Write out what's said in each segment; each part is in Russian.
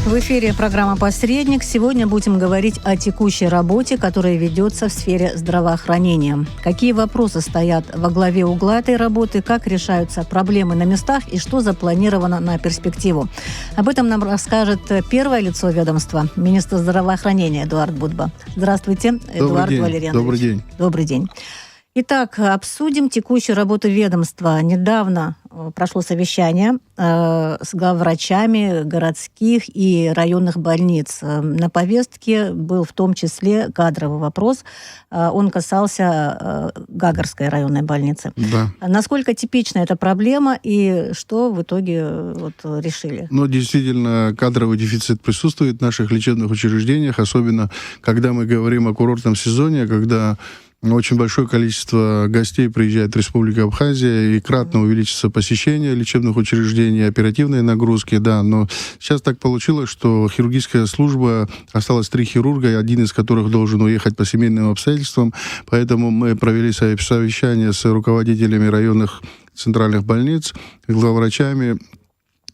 В эфире программа «Посредник». Сегодня будем говорить о текущей работе, которая ведется в сфере здравоохранения. Какие вопросы стоят во главе угла этой работы, как решаются проблемы на местах и что запланировано на перспективу. Об этом нам расскажет первое лицо ведомства, министр здравоохранения Эдуард Будба. Здравствуйте, Эдуард Валерьянович. Добрый день. Добрый день. Итак, обсудим текущую работу ведомства. Недавно прошло совещание с главврачами городских и районных больниц. На повестке был в том числе кадровый вопрос. Он касался Гагарской больницы. Да. Насколько типична эта проблема и что в итоге решили? Действительно, кадровый дефицит присутствует в наших лечебных учреждениях, особенно когда мы говорим о курортном сезоне, когда очень большое количество гостей приезжает в Республику Абхазия, и кратно увеличится посещение лечебных учреждений, оперативные нагрузки, да. Но сейчас так получилось, что хирургическая служба, осталось 3 хирурга, один из которых должен уехать по семейным обстоятельствам, поэтому мы провели совещание с руководителями районных центральных больниц, главврачами,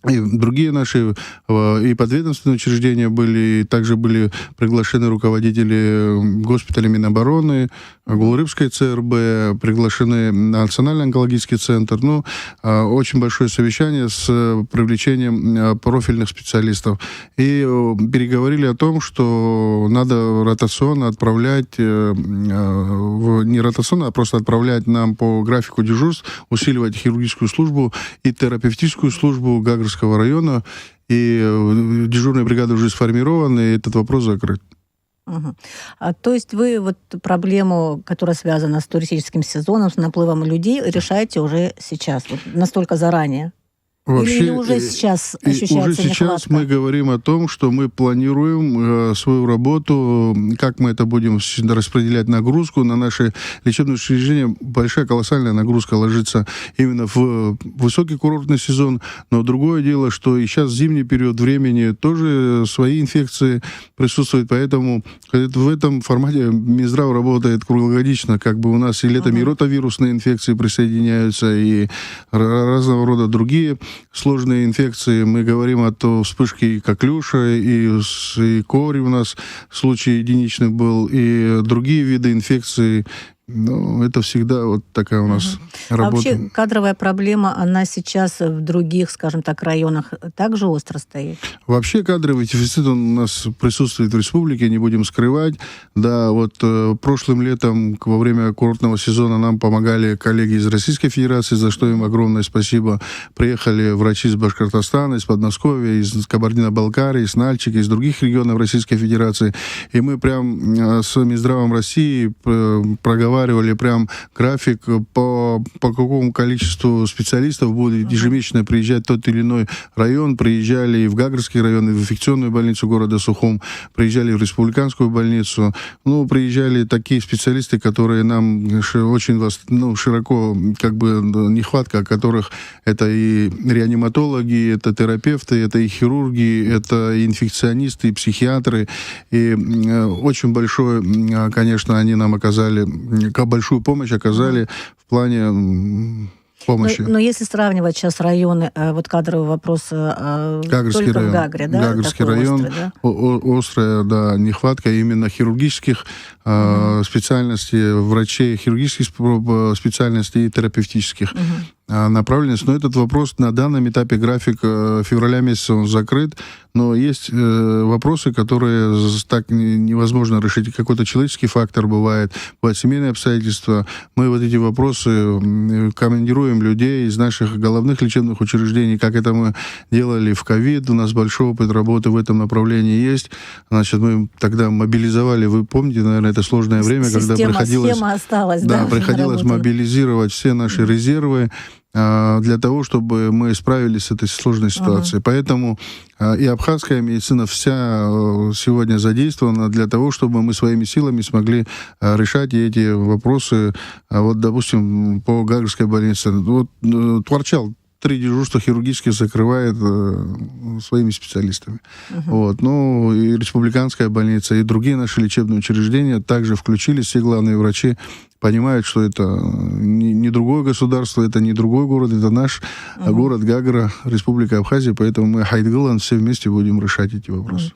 и другие наши и подведомственные учреждения были, также были приглашены руководители госпиталя Минобороны, Гулрыбской ЦРБ, приглашены Национальный онкологический центр. Очень большое совещание с привлечением профильных специалистов. И переговорили о том, что надо ротационно отправлять, не ротационно, а просто отправлять нам по графику дежурств, усиливать хирургическую службу и терапевтическую службу Гагарского района, и дежурные бригады уже сформированы, и этот вопрос закрыт. Угу. То есть вы проблему, которая связана с туристическим сезоном, с наплывом людей, решаете уже сейчас, настолько заранее? Вообще, Или уже сейчас ощущается уже сейчас нехватка? Мы говорим о том, что мы планируем свою работу, как мы это будем распределять нагрузку на наши лечебные учреждения. Большая колоссальная нагрузка ложится именно в высокий курортный сезон, но другое дело, что и сейчас зимний период времени тоже свои инфекции присутствуют, поэтому в этом формате Минздрав работает круглогодично, у нас и летом и ротавирусные инфекции присоединяются, и разного рода другие сложные инфекции. Мы говорим о вспышке коклюша, и кори у нас случай единичный был, и другие виды инфекций. Это всегда такая у нас работа. А вообще кадровая проблема, она сейчас в других, скажем так, районах также остро стоит? Вообще кадровый дефицит у нас присутствует в республике, не будем скрывать. Да, прошлым летом во время курортного сезона нам помогали коллеги из Российской Федерации, за что им огромное спасибо. Приехали врачи из Башкортостана, из Подмосковья, из Кабардино-Балкарии, из Нальчика, из других регионов Российской Федерации. И мы прям с Минздравом России проговаривали прям график, по какому количеству специалистов будет ежемесячно приезжать тот или иной район. Приезжали и в Гагарский район, и в инфекционную больницу города Сухум, приезжали в республиканскую больницу. Приезжали такие специалисты, которые нам очень широко, нехватка которых это и реаниматологи, это терапевты, это и хирурги, это и инфекционисты, и психиатры. И очень большое, конечно, они нам оказали, большую помощь оказали в плане помощи. Но если сравнивать сейчас районы, кадровый вопрос Гагарский только район. в Гагре, да? Гагарский район, острая, именно хирургических специальностей, врачей хирургических специальностей и терапевтических направленность. Но этот вопрос на данном этапе, график февраля месяца, он закрыт, но есть вопросы, которые так невозможно решить. Какой-то человеческий фактор бывает семейные обстоятельства. Мы эти вопросы командируем людей из наших головных лечебных учреждений, как это мы делали в ковид. У нас большой опыт работы в этом направлении есть. Мы тогда мобилизовали, вы помните, наверное, это сложное время, когда приходилось мобилизировать все наши резервы для того, чтобы мы справились с этой сложной ситуацией. Поэтому и абхазская медицина вся сегодня задействована для того, чтобы мы своими силами смогли решать эти вопросы. Допустим, по Гагарской больнице. Творчал 3 дежурства хирургических закрывает своими специалистами. И республиканская больница, и другие наши лечебные учреждения также включились, все главные врачи понимают, что это не другое государство, это не другой город, это наш город Гагра, Республика Абхазия, поэтому мы Хайдгылан все вместе будем решать эти вопросы.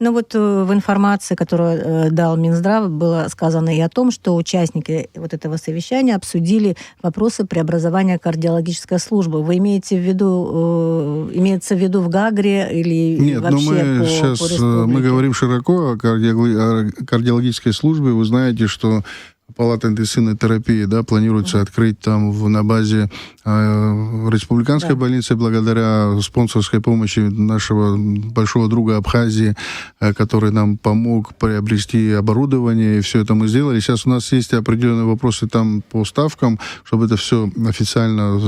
Ну вот в информации, которую дал Минздрав, было сказано и о том, что участники вот этого совещания обсудили вопросы преобразования кардиологической службы. Вы имеете в виду, имеется в виду в Гагре или Нет, вообще сейчас по республике? мы говорим широко о кардиологической службе. Вы знаете, что палата интенсивной терапии, да, планируется открыть там на базе республиканской больницы благодаря спонсорской помощи нашего большого друга Абхазии, который нам помог приобрести оборудование, и все это мы сделали. Сейчас у нас есть определенные вопросы там по ставкам, чтобы это все официально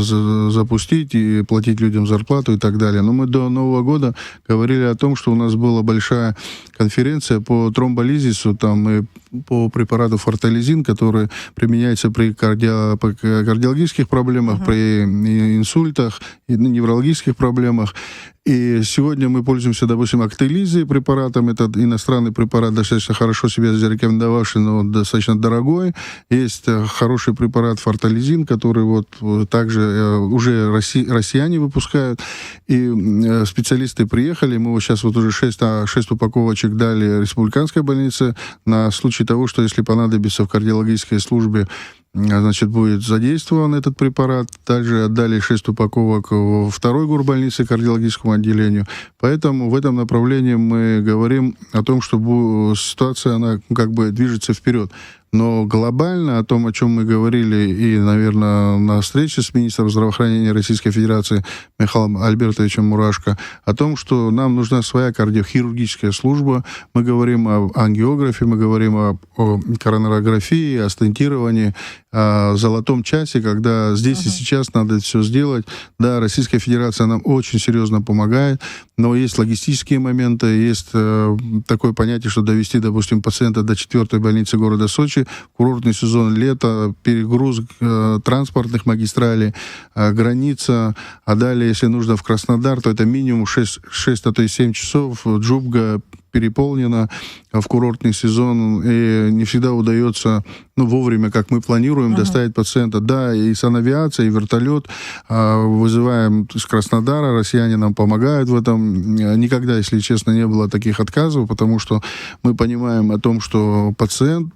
запустить и платить людям зарплату и так далее. Но мы до Нового года говорили о том, что у нас была большая конференция по тромболизису, там и по препарату фортализин, который применяется при кардиологических проблемах, при инсультах, и неврологических проблемах. И сегодня мы пользуемся, допустим, актелизией препаратом. Это иностранный препарат, достаточно хорошо себя зарекомендовавший, но достаточно дорогой. Есть хороший препарат фортализин, который вот также уже россияне выпускают. И специалисты приехали. Мы вот сейчас вот уже 6 упаковочек дали республиканской больнице на случай того, что если понадобится в кардиологической службе, значит, будет задействован этот препарат. Также отдали 6 упаковок во второй горбольнице кардиологическому отделению. Поэтому в этом направлении мы говорим о том, что ситуация, она как бы движется вперед. Но глобально о том, о чем мы говорили и, наверное, на встрече с министром здравоохранения Российской Федерации Михаилом Альбертовичем Мурашко, о том, что нам нужна своя кардиохирургическая служба. Мы говорим об ангиографии, мы говорим о коронарографии, о стентировании, о золотом часе, когда здесь и сейчас надо это все сделать. Да, Российская Федерация нам очень серьезно помогает, но есть логистические моменты, есть такое понятие, что довести, допустим, пациента до 4-й больницы города Сочи, курортный сезон, лето, перегруз транспортных магистралей, граница, а далее, если нужно в Краснодар, то это минимум 6, а то и 7 часов. Джубга переполнена в курортный сезон, и не всегда удается вовремя, как мы планируем, доставить пациента. Да, и санавиация, и вертолет вызываем из Краснодара, россияне нам помогают в этом. Никогда, если честно, не было таких отказов, потому что мы понимаем о том, что пациент,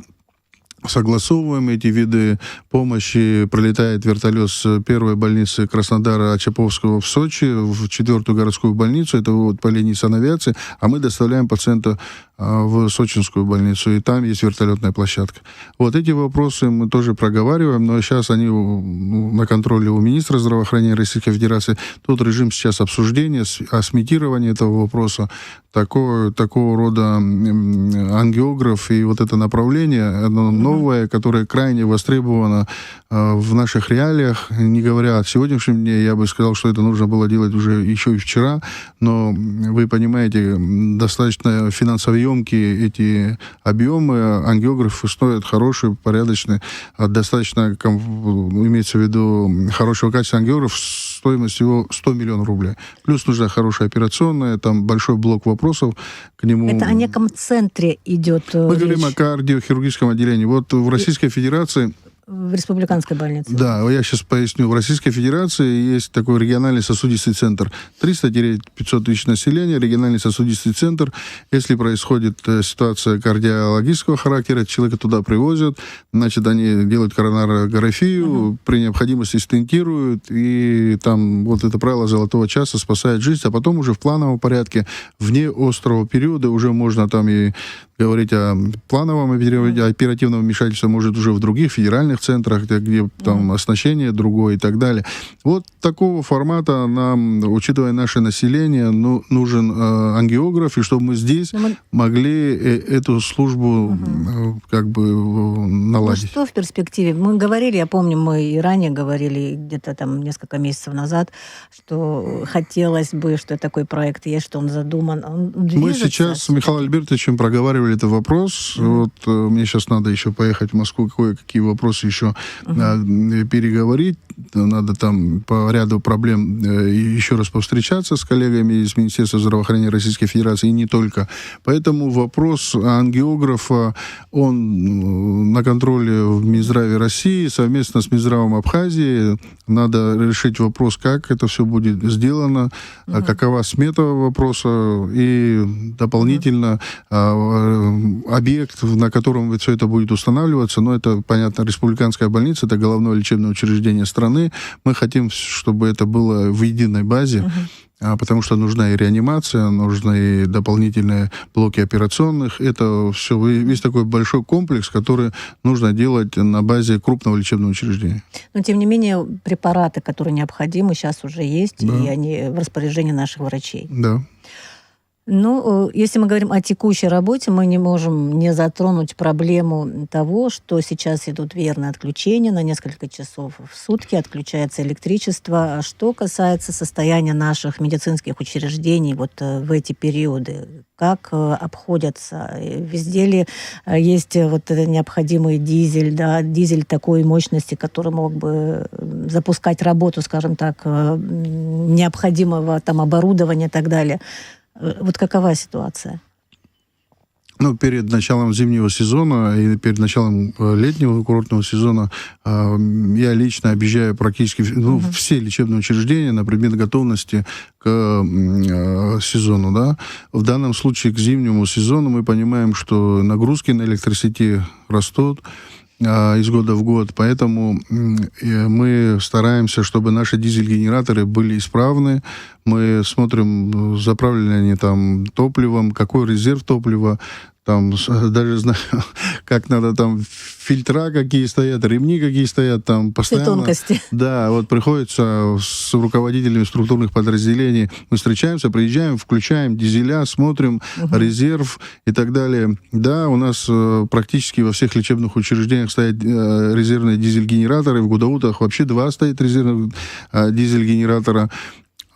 согласовываем эти виды помощи, пролетает вертолет с первой больницы Краснодара Ачаповского в Сочи, в 4-ю городскую больницу, это вот по линии санавиации, а мы доставляем пациента в сочинскую больницу, и там есть вертолетная площадка. Вот эти вопросы мы тоже проговариваем, но сейчас они на контроле у министра здравоохранения Российской Федерации. Тут режим сейчас обсуждения, сметирования этого вопроса, такого рода ангиограф и вот это направление, оно новое, которое крайне востребовано в наших реалиях, не говоря о сегодняшнем дне, я бы сказал, что это нужно было делать уже еще и вчера, но вы понимаете, достаточно финансово емкие эти объемы, ангиографы стоят хорошие, порядочные, достаточно, имеется в виду, хорошего качества ангиограф, стоимость его 100 миллионов рублей. Плюс нужна хорошая операционная, там большой блок вопросов к нему. Это о неком центре идет Мы речь. говорим о кардиохирургическом отделении. Вот в Российской Федерации... В республиканской больнице. Да, я сейчас поясню. В Российской Федерации есть такой региональный сосудистый центр. 300-500 тысяч населения, региональный сосудистый центр. Если происходит ситуация кардиологического характера, человека туда привозят, значит, они делают коронарографию, при необходимости стентируют, и там вот это правило золотого часа спасает жизнь, а потом уже в плановом порядке, вне острого периода, уже можно там и говорить о плановом оперативном вмешательстве, может, уже в других федеральных центрах, где там оснащение другое и так далее. Вот такого формата нам, учитывая наше население, нужен ангиограф, и чтобы мы здесь могли эту службу как бы наладить. Что в перспективе? Мы говорили, я помню, мы и ранее говорили, где-то там несколько месяцев назад, что хотелось бы, что такой проект есть, что он задуман. Он мы сейчас с Михаилом Альбертовичем проговаривали этот вопрос. Вот мне сейчас надо еще поехать в Москву, кое-какие вопросы еще переговорить. надо там по ряду проблем еще раз повстречаться с коллегами из Министерства здравоохранения Российской Федерации, и не только. Поэтому вопрос ангиографа, он на контроле в Минздраве России, совместно с Минздравом Абхазии. Надо решить вопрос, как это все будет сделано, какова смета вопроса, и дополнительно объект, на котором все это будет устанавливаться, но это, понятно, республиканская больница, это головное лечебное учреждение страны. Мы хотим, чтобы это было в единой базе, потому что нужна и реанимация, нужны и дополнительные блоки операционных. Это все, весь такой большой комплекс, который нужно делать на базе крупного лечебного учреждения. Но, тем не менее, препараты, которые необходимы, сейчас уже есть, Да. и они в распоряжении наших врачей. Да. Ну, если мы говорим о текущей работе, мы не можем не затронуть проблему того, что сейчас идут веерные отключения на несколько часов в сутки, отключается электричество. А что касается состояния наших медицинских учреждений вот в эти периоды, как обходятся? Везде ли есть вот необходимый дизель, да, дизель такой мощности, который мог бы запускать работу, скажем так, необходимого там оборудования и так далее? Вот какова ситуация? Ну, перед началом зимнего сезона и перед началом летнего курортного сезона я лично объезжаю практически все лечебные учреждения на предмет готовности к сезону, да. В данном случае к зимнему сезону мы понимаем, что нагрузки на электросети растут из года в год, поэтому мы стараемся, чтобы наши дизель-генераторы были исправны. Мы смотрим, заправлены они там топливом, какой резерв топлива, там даже знаю, как надо, там фильтра какие стоят, ремни какие стоят, там постоянно. Все тонкости. Да, вот приходится с руководителями структурных подразделений, мы встречаемся, приезжаем, включаем дизеля, смотрим резерв и так далее. Да, у нас практически во всех лечебных учреждениях стоят резервные дизель-генераторы, в Гудаутах вообще 2 стоит резервных дизель-генератора.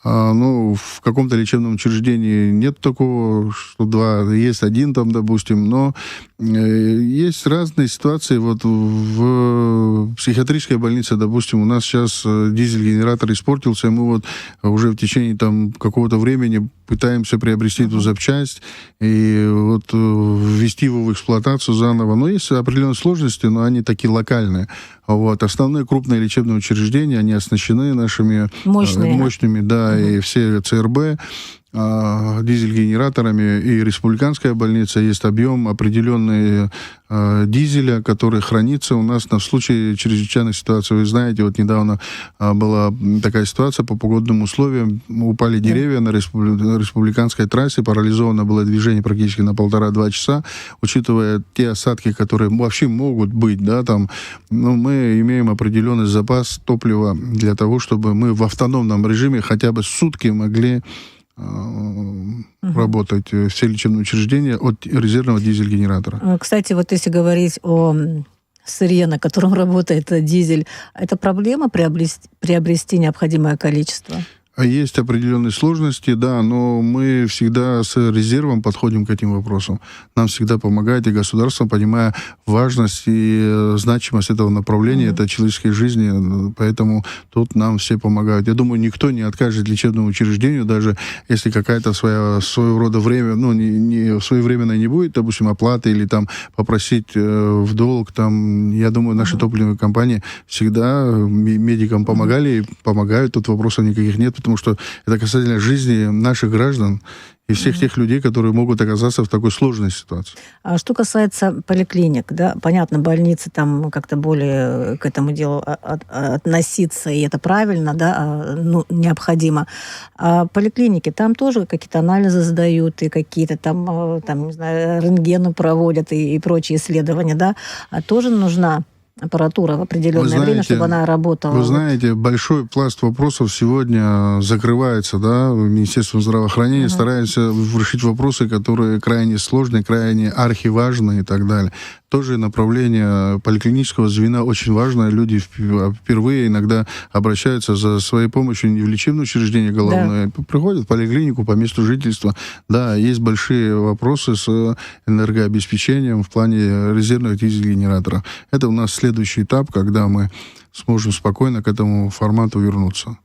Ну, в каком-то лечебном учреждении нет такого, что 2, есть 1 там, допустим, но есть разные ситуации. Вот в психиатрической больнице, допустим, у нас сейчас дизель-генератор испортился, и мы вот уже в течение там какого-то времени пытаемся приобрести эту запчасть и вот ввести его в эксплуатацию заново. Но есть определенные сложности, но они такие локальные. Вот. Основные крупные лечебные учреждения, они оснащены нашими мощными, да, и все ЦРБ, дизель-генераторами, и республиканская больница, есть объем определенный дизеля, который хранится у нас на случай чрезвычайных ситуаций. Вы знаете, вот недавно была такая ситуация по погодным условиям, упали деревья на республиканской трассе, парализовано было движение практически на 1,5-2 часа, учитывая те осадки, которые вообще могут быть, да, там, ну, мы имеем определенный запас топлива для того, чтобы мы в автономном режиме хотя бы сутки могли работать все лечебные учреждения от резервного дизель-генератора. Кстати, вот если говорить о сырье, на котором работает дизель, это проблема приобрести необходимое количество? Есть определенные сложности, да, но мы всегда с резервом подходим к этим вопросам. Нам всегда помогает и государство, понимая важность и значимость этого направления, это человеческой жизни, поэтому тут нам все помогают. Я думаю, никто не откажет лечебному учреждению, даже если какая-то своего рода время, ну, не своевременная не будет, допустим, оплаты или там попросить в долг, там, я думаю, наши топливные компании всегда медикам помогали и помогают, тут вопросов никаких нет, потому что это касательно жизни наших граждан и всех тех людей, которые могут оказаться в такой сложной ситуации. А что касается поликлиник, да, понятно, больницы там как-то более к этому делу относиться, и это правильно, да, ну, необходимо. А поликлиники, там тоже какие-то анализы сдают, и какие-то там не знаю, рентгены проводят, и прочие исследования, да, а тоже нужна аппаратура в определенное время, чтобы она работала. Вы знаете, большой пласт вопросов сегодня закрывается, да, Министерством здравоохранения, старается решить вопросы, которые крайне сложные, крайне архиважные и так далее. Тоже направление поликлинического звена очень важное. Люди впервые иногда обращаются за своей помощью не в лечебное учреждение головное, приходят в поликлинику по месту жительства. Да, есть большие вопросы с энергообеспечением в плане резервных дизель-генераторов. Это у нас следующий этап, когда мы сможем спокойно к этому формату вернуться.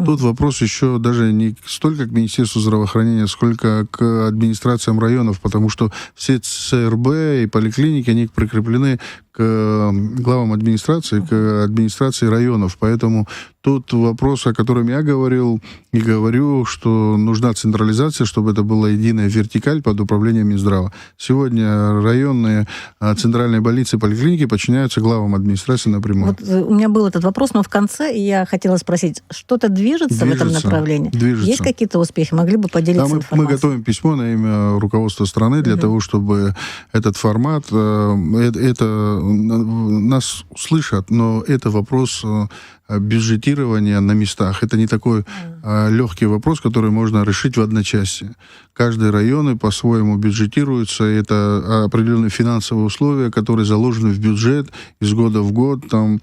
Тут вопрос еще даже не столько к Министерству здравоохранения, сколько к администрациям районов, потому что все ЦРБ и поликлиники, они прикреплены к главам администрации, к администрации районов. Поэтому тут вопрос, о котором я говорил и говорю, что нужна централизация, чтобы это была единая вертикаль под управлением Минздрава. Сегодня районные центральные больницы и поликлиники подчиняются главам администрации напрямую. Вот у меня был этот вопрос, но в конце я хотела спросить, что-то движется в этом направлении? Движется. Есть какие-то успехи? Могли бы поделиться информацией? Мы готовим письмо на имя руководства страны для того, чтобы этот формат, нас слышат, но это вопрос бюджетирования на местах. Это не такой легкий вопрос, который можно решить в одночасье. Каждый район по-своему бюджетируется. Это определенные финансовые условия, которые заложены в бюджет из года в год. Там,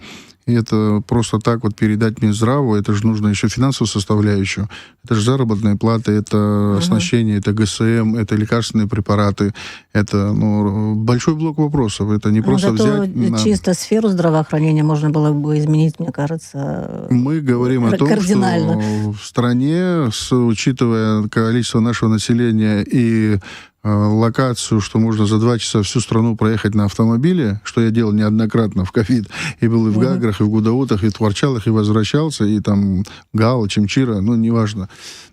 и это просто так вот передать Минздраву, это же нужно еще финансовую составляющую. Это же заработная плата, это оснащение, это ГСМ, это лекарственные препараты. Это большой блок вопросов. Это не просто взять... Чисто сферу здравоохранения можно было бы изменить, мне кажется, мы говорим о том, что в стране, учитывая количество нашего населения и локацию, что можно за 2 часа всю страну проехать на автомобиле, что я делал неоднократно в ковид, и был и в Гаграх, и в Гудаутах, и в Творчалах, и возвращался, и там Гала, Чемчира, неважно.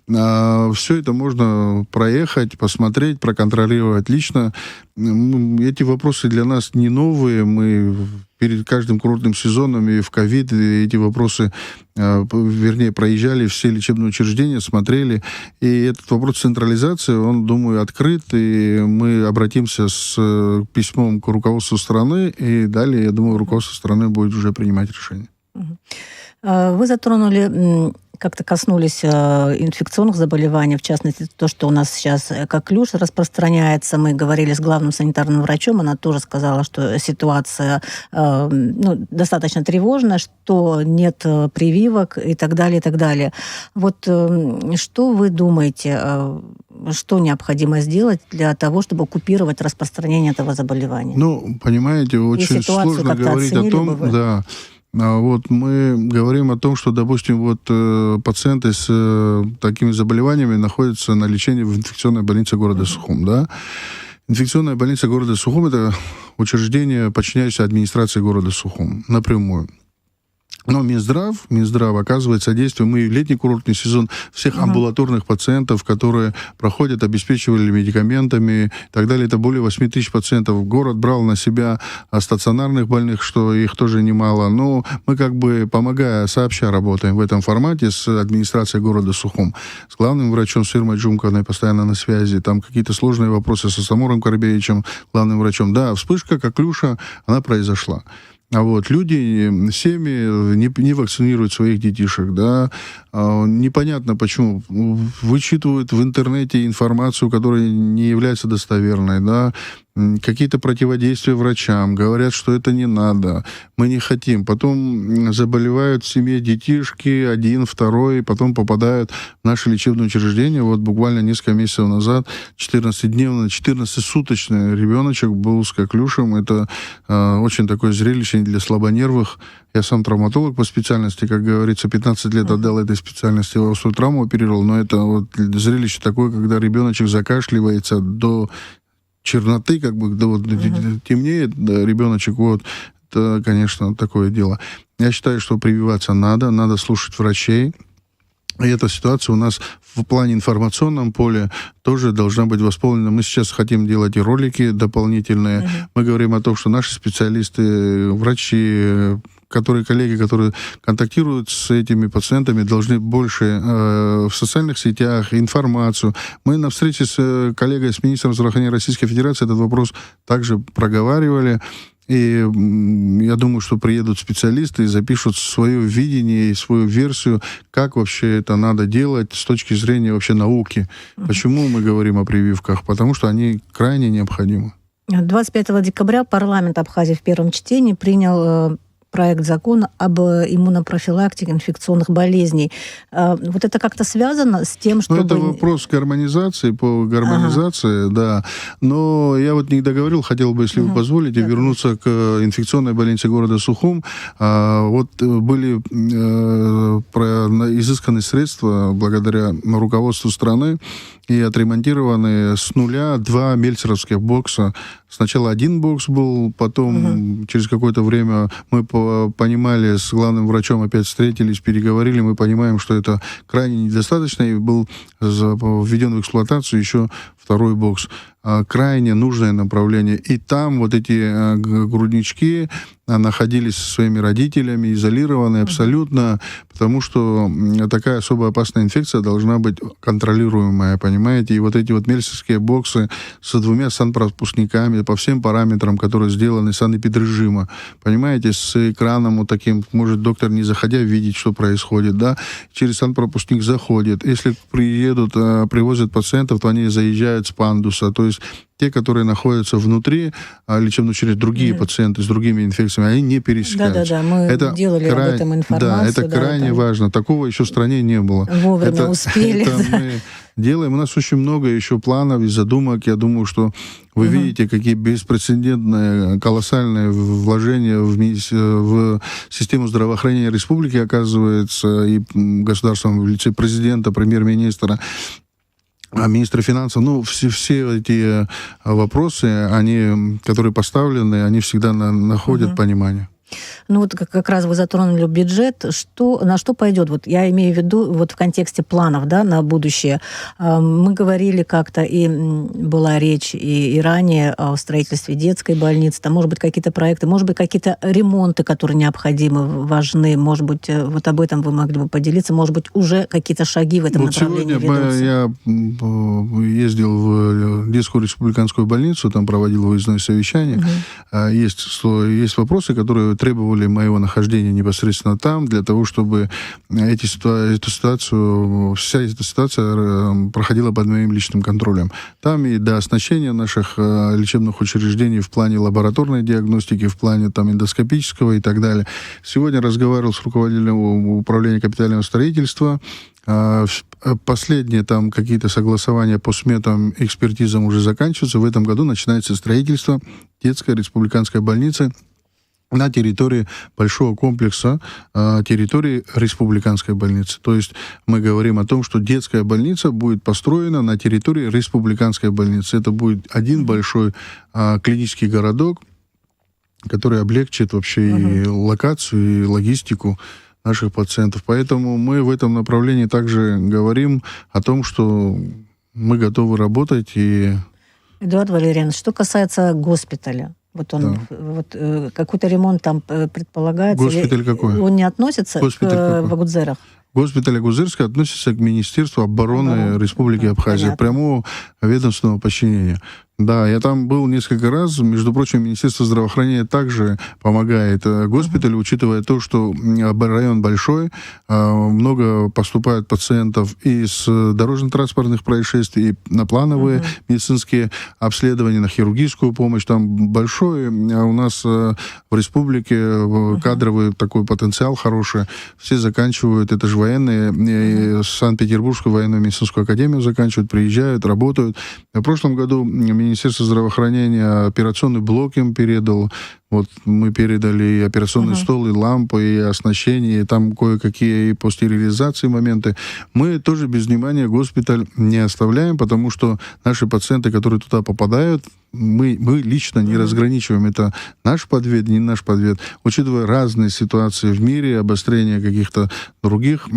Все это можно проехать, посмотреть, проконтролировать лично. Эти вопросы для нас не новые. Мы перед каждым курортным сезоном и в ковид эти вопросы, проезжали все лечебные учреждения, смотрели. И этот вопрос централизации, он, думаю, открыт. И мы обратимся с письмом к руководству страны. И далее, я думаю, руководство страны будет уже принимать решение. Вы затронули... Как-то коснулись инфекционных заболеваний, в частности, то, что у нас сейчас коклюш распространяется. Мы говорили с главным санитарным врачом, она тоже сказала, что ситуация достаточно тревожная, что нет прививок и так далее, и так далее. Вот что вы думаете, что необходимо сделать для того, чтобы купировать распространение этого заболевания? Понимаете, очень сложно говорить о том, да. Вот мы говорим о том, что, допустим, пациенты с такими заболеваниями находятся на лечении в инфекционной больнице города Сухум, да? Инфекционная больница города Сухум – это учреждение, подчиняющееся администрации города Сухум напрямую. Но Минздрав оказывает содействие. Мы в летний курортный сезон всех амбулаторных пациентов, которые проходят, обеспечивали медикаментами и так далее. Это более 8 тысяч пациентов. Город брал на себя стационарных больных, что их тоже немало. Но мы помогая, сообща работаем в этом формате с администрацией города Сухум. С главным врачом Сырмой Джумковной постоянно на связи. Там какие-то сложные вопросы со Самуром Карбеевичем, главным врачом. Да, вспышка коклюша, она произошла. Люди, семьи не вакцинируют своих детишек, да, непонятно почему, вычитывают в интернете информацию, которая не является достоверной, да, какие-то противодействия врачам, говорят, что это не надо, мы не хотим. Потом заболевают в семье детишки, 1, 2, потом попадают в наше лечебное учреждение. Буквально несколько месяцев назад 14-суточный ребеночек был с коклюшем. Это очень такое зрелище для слабонервых. Я сам травматолог по специальности, как говорится, 15 лет отдал этой специальности, острую травму оперировал, но это зрелище такое, когда ребеночек закашливается до черноты, темнеет, да, ребеночек, это, конечно, такое дело. Я считаю, что прививаться надо слушать врачей. И эта ситуация у нас в плане информационном поле тоже должна быть восполнена. Мы сейчас хотим делать и ролики дополнительные. Мы говорим о том, что наши специалисты, врачи, коллеги, которые контактируют с этими пациентами, должны больше в социальных сетях информацию. Мы на встрече с коллегой, с министром здравоохранения Российской Федерации этот вопрос также проговаривали. И я думаю, что приедут специалисты и запишут свое видение и свою версию, как вообще это надо делать с точки зрения вообще науки. Почему мы говорим о прививках? Потому что они крайне необходимы. 25 декабря парламент Абхазии в первом чтении принял проект закона об иммунопрофилактике инфекционных болезней. Вот это как-то связано с тем, чтобы... Это вопрос гармонизации, по гармонизации, да. Но я вот не договорил, хотел бы, если вы позволите, вернуться к инфекционной больнице города Сухум. Вот были изысканы средства благодаря руководству страны и отремонтированы с нуля 2 мельцеровских бокса. Сначала 1 бокс был, потом через какое-то время мы понимали, с главным врачом опять встретились, переговорили, мы понимаем, что это крайне недостаточно, и был введен в эксплуатацию еще 2 бокс. Крайне нужное направление. И там вот эти груднички находились со своими родителями, изолированные абсолютно, потому что такая особо опасная инфекция должна быть контролируемая, понимаете? И вот эти вот мельцевские боксы со 2 санпропускниками по всем параметрам, которые сделаны санэпидрежима, понимаете, с экраном вот таким, может доктор, не заходя, видеть, что происходит, да? Через санпропускник заходит. Если привозят пациентов, то они заезжают с пандуса, то есть те, которые находятся внутри лечебных учреждений, другие пациенты с другими инфекциями, они не пересекаются. Да, мы делали об этом информацию. Да, это крайне важно. Такого еще в стране не было. Вовремя успели. Это мы делаем. У нас очень много еще планов и задумок. Я думаю, что вы видите, какие беспрецедентные, колоссальные вложения в систему здравоохранения республики, оказывается, и государством в лице президента, премьер-министра, министра финансов, все эти вопросы, которые поставлены, они всегда находят понимание. Ну вот как раз вы затронули бюджет. На что пойдет? Вот я имею в виду вот в контексте планов, да, на будущее. Мы говорили как-то, и была речь и ранее о строительстве детской больницы, там, может быть, какие-то проекты, может быть, какие-то ремонты, которые необходимы, важны. Может быть, вот об этом вы могли бы поделиться. Может быть, уже какие-то шаги в этом направлении ведутся. Сегодня я ездил в детскую республиканскую больницу, там проводил выездное совещание. Есть вопросы, которые требовали моего нахождения непосредственно там, для того, чтобы вся эта ситуация проходила под моим личным контролем. Там и до оснащения наших лечебных учреждений в плане лабораторной диагностики, в плане эндоскопического и так далее. Сегодня разговаривал с руководителем управления капитального строительства. Последние какие-то согласования по сметам, экспертизам уже заканчиваются. В этом году начинается строительство детской республиканской больницы на территории большого комплекса, территории республиканской больницы. То есть мы говорим о том, что детская больница будет построена на территории республиканской больницы. Это будет один большой клинический городок, который облегчит вообще и локацию, и логистику наших пациентов. Поэтому мы в этом направлении также говорим о том, что мы готовы работать. Эдуард Валерьянович, что касается госпиталя, какой-то ремонт там предполагается. Госпиталь какой? Он не относится к Вагудзерах? Госпиталь Агудзерска относится к Министерству обороны Республики Абхазия, прямого ведомственного подчинения. Да, я там был несколько раз. Между прочим, Министерство здравоохранения также помогает госпиталю, учитывая то, что район большой, много поступает пациентов из дорожно-транспортных происшествий, на плановые медицинские обследования, на хирургическую помощь. Там большой, а у нас в республике кадровый такой потенциал хороший. Все заканчивают, это же военные, Санкт-Петербургскую военную медицинскую академию заканчивают, приезжают, работают. В прошлом году Министерство здравоохранения операционный блок им передал. Вот мы передали и операционный стол, и лампы, и оснащение, и там кое-какие и по стерилизации моменты. Мы тоже без внимания госпиталь не оставляем, потому что наши пациенты, которые туда попадают, мы лично не разграничиваем, это наш подвид, не наш подвид. Учитывая разные ситуации в мире, обострение каких-то других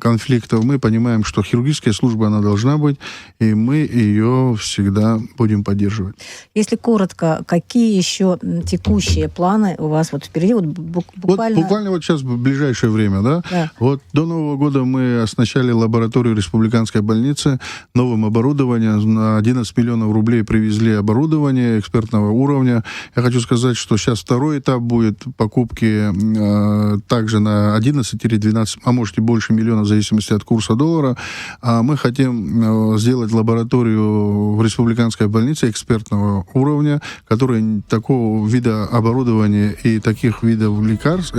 конфликтов, мы понимаем, что хирургическая служба, она должна быть, и мы ее всегда будем поддерживать. Если коротко, какие еще текущие планы у вас впереди? Буквально сейчас, в ближайшее время, да? Вот до Нового года мы оснащали лабораторию республиканской больницы новым оборудованием. На 11 миллионов рублей привезли оборудования экспертного уровня. Я хочу сказать, что сейчас второй этап будет покупки также на 11 или 12, а может и больше миллионов, в зависимости от курса доллара. А мы хотим сделать лабораторию в республиканской больнице экспертного уровня, которая такого вида оборудования и таких видов лекарств,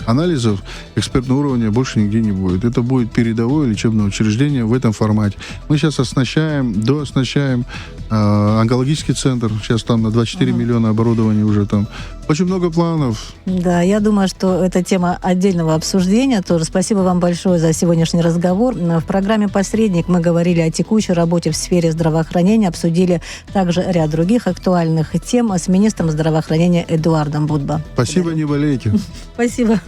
анализов экспертного уровня больше нигде не будет. Это будет передовое лечебное учреждение в этом формате. Мы сейчас дооснащаем онкологический центр. Сейчас там на 24 миллиона оборудования уже там. Очень много планов. Да, я думаю, что это тема отдельного обсуждения тоже. Спасибо вам большое за сегодняшний разговор. В программе «Посредник» мы говорили о текущей работе в сфере здравоохранения, обсудили также ряд других актуальных тем с министром здравоохранения Эдуардом Будбо. Спасибо, не болейте. Спасибо.